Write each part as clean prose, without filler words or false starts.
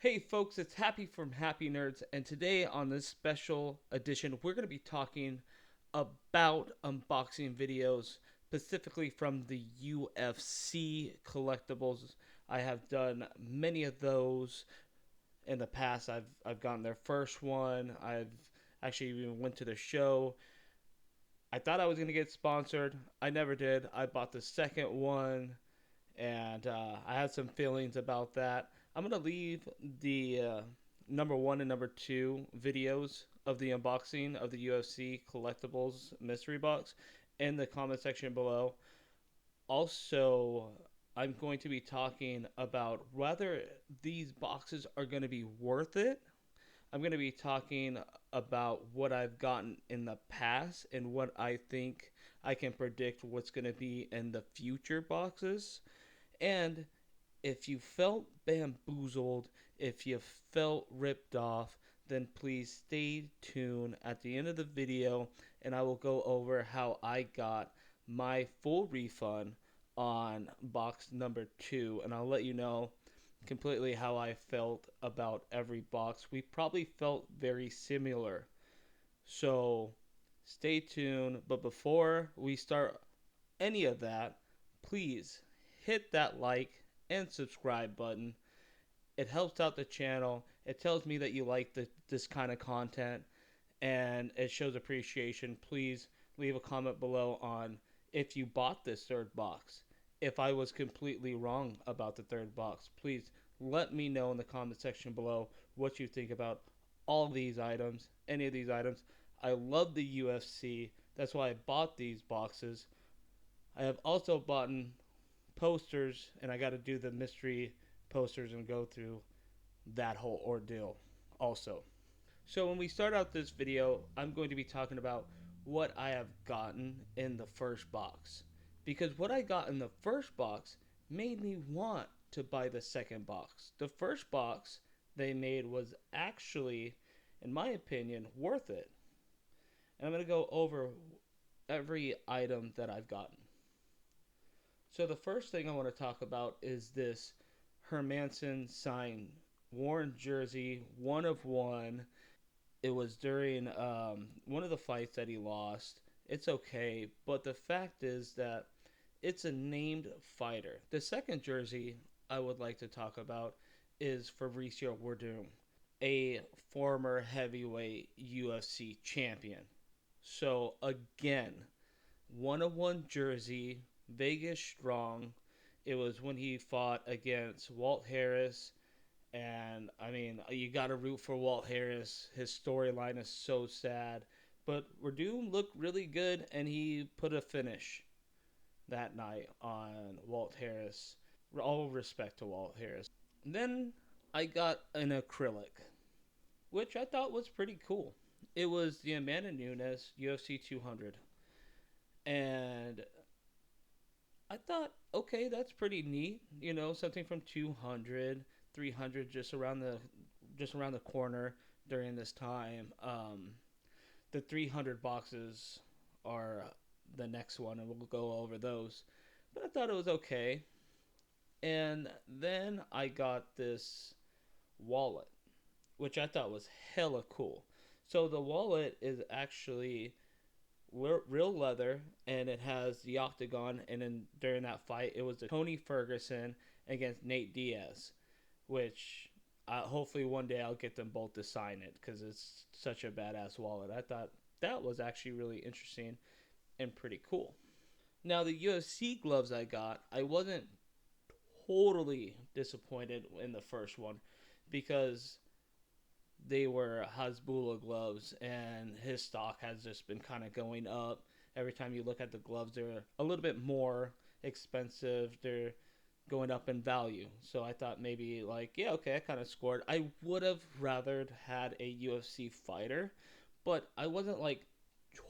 Hey folks, it's Happy from Happy Nerds, and today on this special edition, we're going to be talking about unboxing videos, specifically from the UFC collectibles. I have done many of those in the past. I've gotten their first one. I've actually even went to the show. I thought I was going to get sponsored. I never did. I bought the second one, and I had some feelings about that. I'm gonna leave the number one and number two videos of the unboxing of the UFC collectibles mystery box in the comment section below. Also, I'm going to be talking about whether these boxes are going to be worth it. I'm going to be talking about what I've gotten in the past and what I think I can predict what's going to be in the future boxes. And if you felt bamboozled, if you felt ripped off, then please stay tuned at the end of the video and I will go over how I got my full refund on box number 2, and I'll let you know completely how I felt about every box. We probably felt very similar. So stay tuned, but before we start any of that, please hit that like and subscribe button. It helps out the channel. It tells me that you like this kind of content and it shows appreciation. Please leave a comment below on if you bought this third box. If I was completely wrong about the third box, please let me know in the comment section below what you think about all these items, any of these items. I love the UFC. That's why I bought these boxes. I have also bought posters, and I got to do the mystery posters and go through that whole ordeal also. So when we start out this video, I'm going to be talking about what I have gotten in the first box. Because what I got in the first box made me want to buy the second box. The first box they made was actually, in my opinion, worth it. And I'm going to go over every item that I've gotten. So the first thing I want to talk about is this Hermanson signed worn jersey, one of one. It was during one of the fights that he lost. It's okay, but the fact is that it's a named fighter. The second jersey I would like to talk about is Fabricio Werdum, a former heavyweight UFC champion. So again, 101 jersey, Vegas strong. It was when he fought against Walt Harris. And I mean, you got to root for Walt Harris. His storyline is so sad. But Verdum looked really good, and he put a finish that night on Walt Harris. All respect to Walt Harris. And then I got an acrylic, which I thought was pretty cool. It was the Amanda Nunes UFC 200. And I thought, okay, that's pretty neat. You know, something from 200, 300, just around the corner during this time. The 300 boxes are the next one, and we'll go over those. But I thought it was okay. And then I got this wallet, which I thought was hella cool. So the wallet is actually real leather, and it has the octagon. And then during that fight, it was the Tony Ferguson against Nate Diaz, which hopefully one day I'll get them both to sign it because it's such a badass wallet. I thought that was actually really interesting and pretty cool. Now the UFC gloves I got, I wasn't totally disappointed in the first one because they were Hasbulla gloves, and his stock has just been kind of going up. Every time you look at the gloves, they're a little bit more expensive. They're going up in value. So I thought maybe like, yeah, okay, I kind of scored. I would have rather had a UFC fighter, but I wasn't like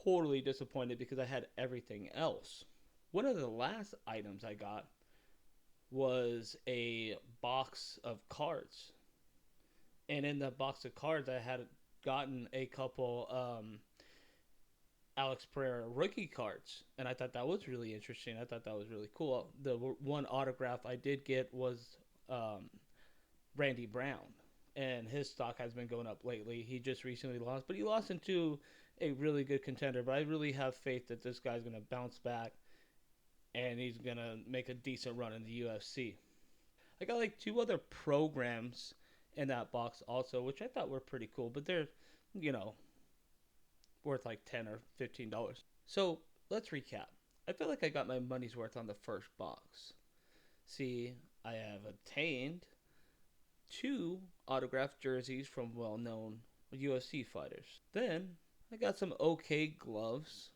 totally disappointed because I had everything else. One of the last items I got was a box of cards, and in the box of cards, I had gotten a couple Alex Pereira rookie cards, and I thought that was really interesting. I thought that was really cool. The one autograph I did get was Randy Brown, and his stock has been going up lately. He just recently lost, but he lost into a really good contender. But I really have faith that this guy's going to bounce back and he's going to make a decent run in the UFC. I got like two other programs in that box also, which I thought were pretty cool, but they're, you know, worth like $10 or $15. So let's recap. I feel like I got my money's worth on the first box. See, I have obtained two autographed jerseys from well known UFC fighters. Then I got some okay gloves.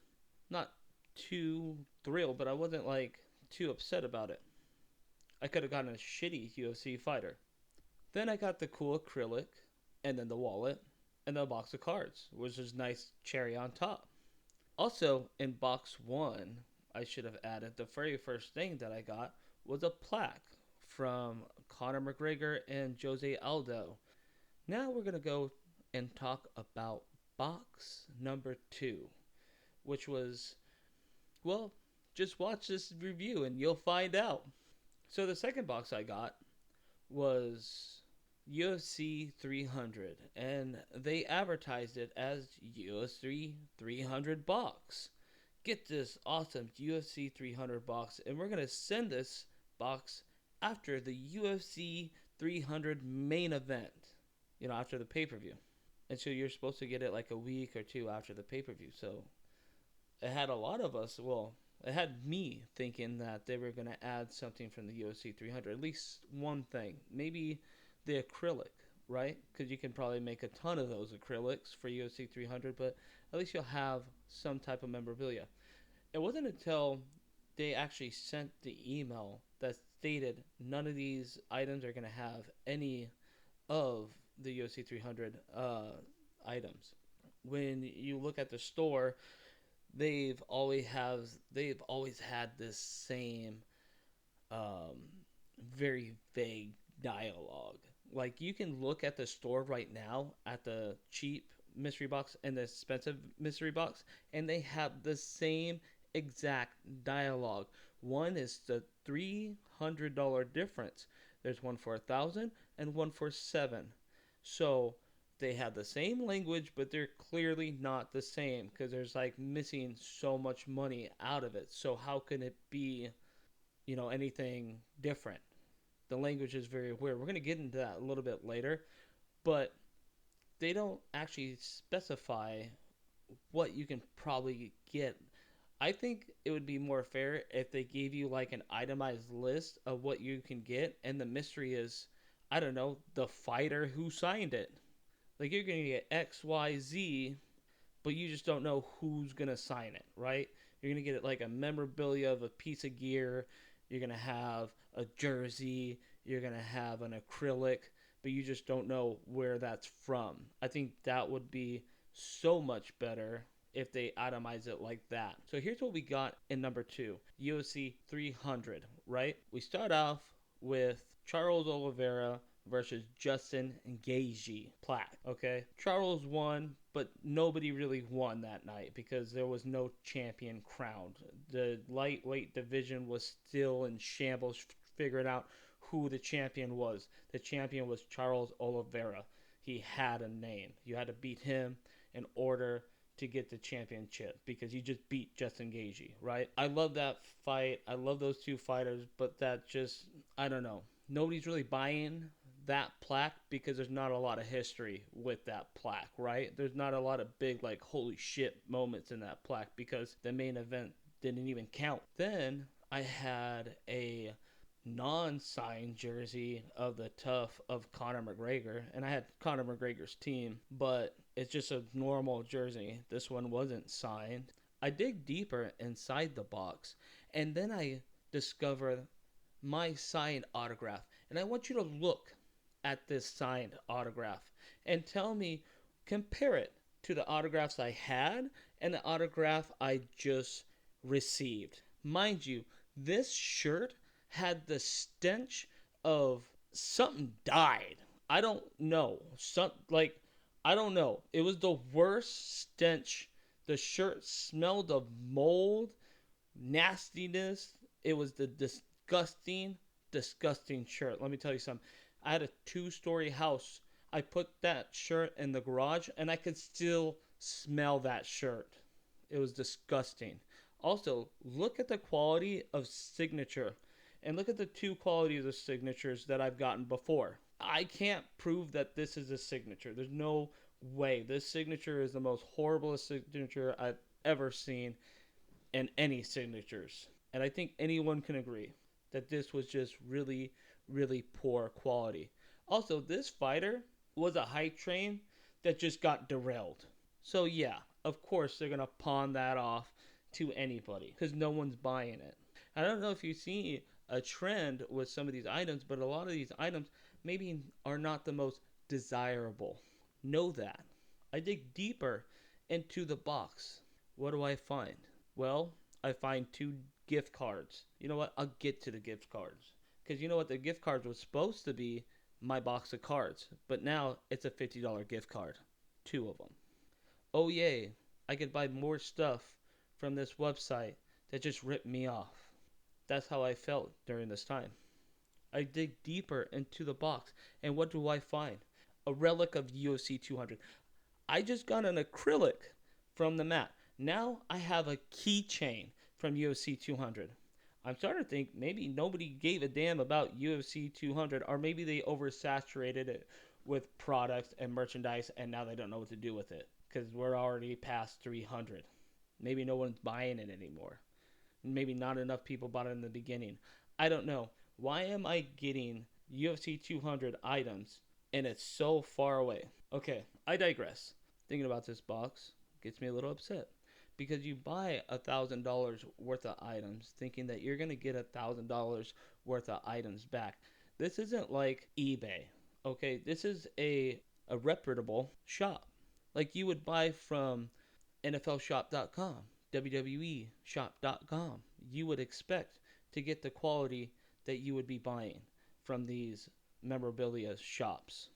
Not too thrilled, but I wasn't like too upset about it. I could have gotten a shitty UFC fighter. Then I got the cool acrylic, and then the wallet, and the box of cards, which is nice cherry on top. Also, in box one, I should have added the very first thing that I got was a plaque from Conor McGregor and Jose Aldo. Now we're going to go and talk about box number two, which was, well, just watch this review and you'll find out. So the second box I got was UFC 300, and they advertised it as UFC 300 box. Get this awesome UFC 300 box, and we're going to send this box after the UFC 300 main event, after the pay per view. And so you're supposed to get it like a week or two after the pay per view. So it had a lot of us, well, it had me thinking that they were going to add something from the UFC 300, at least one thing. Maybe the acrylic, right? Because you can probably make a ton of those acrylics for UFC 300, but at least you'll have some type of memorabilia. It wasn't until they actually sent the email that stated none of these items are going to have any of the UFC 300 items. When you look at the store, they've always had this same um, very vague dialogue. Like you can look at the store right now at the cheap mystery box and the expensive mystery box, and they have the same exact dialogue. One is the $300 difference. There's one for 1,000 and one for 7. So they have the same language, but they're clearly not the same because there's like missing so much money out of it. So how can it be, anything different? The language is very weird. We're going to get into that a little bit later, but they don't actually specify what you can probably get. I think it would be more fair if they gave you like an itemized list of what you can get, and the mystery is, I don't know, the fighter who signed it. Like you're going to get XYZ, but you just don't know who's going to sign it, right? You're going to get it like a memorabilia of a piece of gear. You're going to have a jersey. You're going to have an acrylic, but you just don't know where that's from. I think that would be so much better if they itemize it like that. So here's what we got in number two, UFC 300, right? We start off with Charles Oliveira versus Justin Gaethje plaque. Okay, Charles won, but nobody really won that night because there was no champion crowned. The lightweight division was still in shambles, figuring out who the champion was. The champion was Charles Oliveira. He had a name. You had to beat him in order to get the championship because you just beat Justin Gaethje, right? I love that fight. I love those two fighters, but that just, I don't know. Nobody's really buying that plaque because there's not a lot of history with that plaque, right? There's not a lot of big, like, holy shit moments in that plaque because the main event didn't even count. Then I had a non-signed jersey of the tough of Conor McGregor, and I had Conor McGregor's team, but it's just a normal jersey. This one wasn't signed. I dig deeper inside the box, and then I discover my signed autograph, and I want you to look at this signed autograph and tell me, compare it to the autographs I had and the autograph I just received. Mind you, this shirt had the stench of something died. I don't know. I don't know. It was the worst stench. The shirt smelled of mold, nastiness. It was the disgusting shirt. Let me tell you something. I had a 2-story house I put that shirt in the garage and I could still smell that shirt. It was disgusting. Also, look at the quality of signature and look at the two qualities of signatures that I've gotten before. I can't prove that this is a signature. There's no way. This signature is the most horriblest signature I've ever seen in any signatures. And I think anyone can agree that this was just really, really poor quality. Also, this fighter was a hype train that just got derailed. So, yeah, of course they're going to pawn that off to anybody because no one's buying it. I don't know if you see a trend with some of these items, but a lot of these items maybe are not the most desirable. Know that. I dig deeper into the box. What do I find? Well, I find two gift cards. You know what? I'll get to the gift cards. Because you know what? The gift cards was supposed to be my box of cards. But now it's a $50 gift card. Two of them. Oh, yay. I could buy more stuff from this website that just ripped me off. That's how I felt during this time. I dig deeper into the box. And what do I find? A relic of UFC 200. I just got an acrylic from the mat. Now I have a keychain from UFC 200. I'm starting to think maybe nobody gave a damn about UFC 200, or maybe they oversaturated it with products and merchandise and now they don't know what to do with it because we're already past 300. Maybe no one's buying it anymore. Maybe not enough people bought it in the beginning. I don't know. Why am I getting UFC 200 items and it's so far away? Okay, I digress. Thinking about this box gets me a little upset because you buy $1,000 worth of items thinking that you're going to get $1,000 worth of items back. This isn't like eBay. Okay, this is a reputable shop. Like you would buy from NFLshop.com, WWEshop.com. You would expect to get the quality that you would be buying from these memorabilia shops.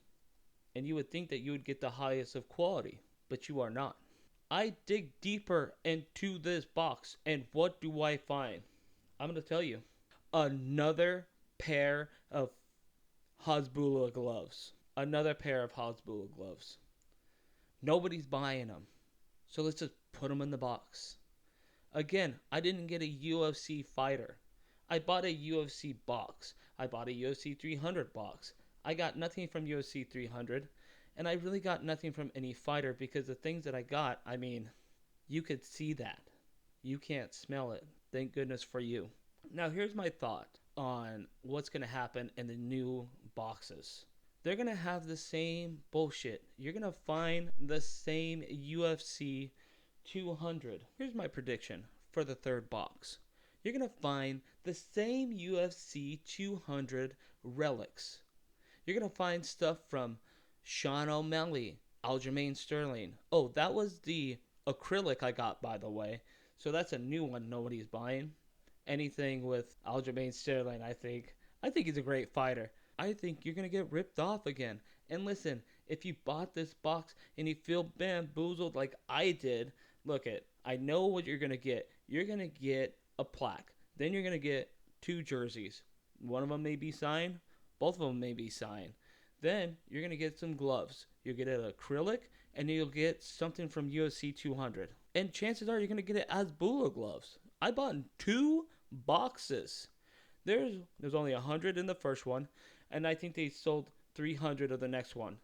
And you would think that you would get the highest of quality, but you are not. I dig deeper into this box, and what do I find? I'm going to tell you. Another pair of Hasbulla gloves. Another pair of Hasbulla gloves. Nobody's buying them. So let's just put them in the box. Again, I didn't get a UFC fighter. I bought a UFC box. I bought a UFC 300 box. I got nothing from UFC 300. And I really got nothing from any fighter because the things that I got, I mean, you could see that. You can't smell it. Thank goodness for you. Now, here's my thought on what's going to happen in the new boxes. They're going to have the same bullshit. You're going to find the same UFC 200. Here's my prediction for the third box. You're going to find the same UFC 200 relics. You're going to find stuff from Sean O'Malley, Aljamain Sterling. Oh, that was the acrylic I got, by the way. So that's a new one nobody's buying. Anything with Aljamain Sterling, I think. I think he's a great fighter. I think you're going to get ripped off again. And listen, if you bought this box and you feel bamboozled like I did, look it. I know what you're going to get. You're going to get a plaque. Then you're going to get two jerseys. One of them may be signed. Both of them may be signed. Then you're going to get some gloves. You'll get an acrylic, and you'll get something from UFC 200. And chances are you're going to get it as Bula gloves. I bought 2 boxes. There's only 100 in the first one, and I think they sold 300 of the next one.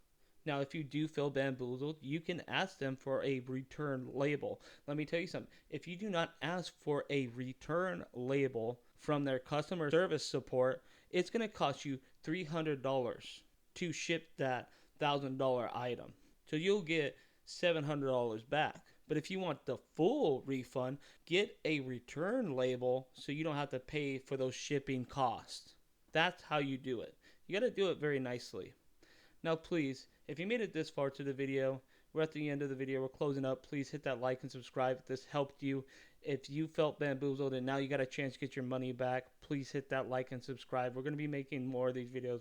Now, if you do feel bamboozled, you can ask them for a return label. Let me tell you something. If you do not ask for a return label from their customer service support, it's going to cost you $300 to ship that $1,000 item. So you'll get $700 back. But if you want the full refund, get a return label so you don't have to pay for those shipping costs. That's how you do it. You got to do it very nicely. Now, please, if you made it this far to the video, we're at the end of the video. We're closing up. Please hit that like and subscribe if this helped you. If you felt bamboozled and now you got a chance to get your money back, please hit that like and subscribe. We're going to be making more of these videos.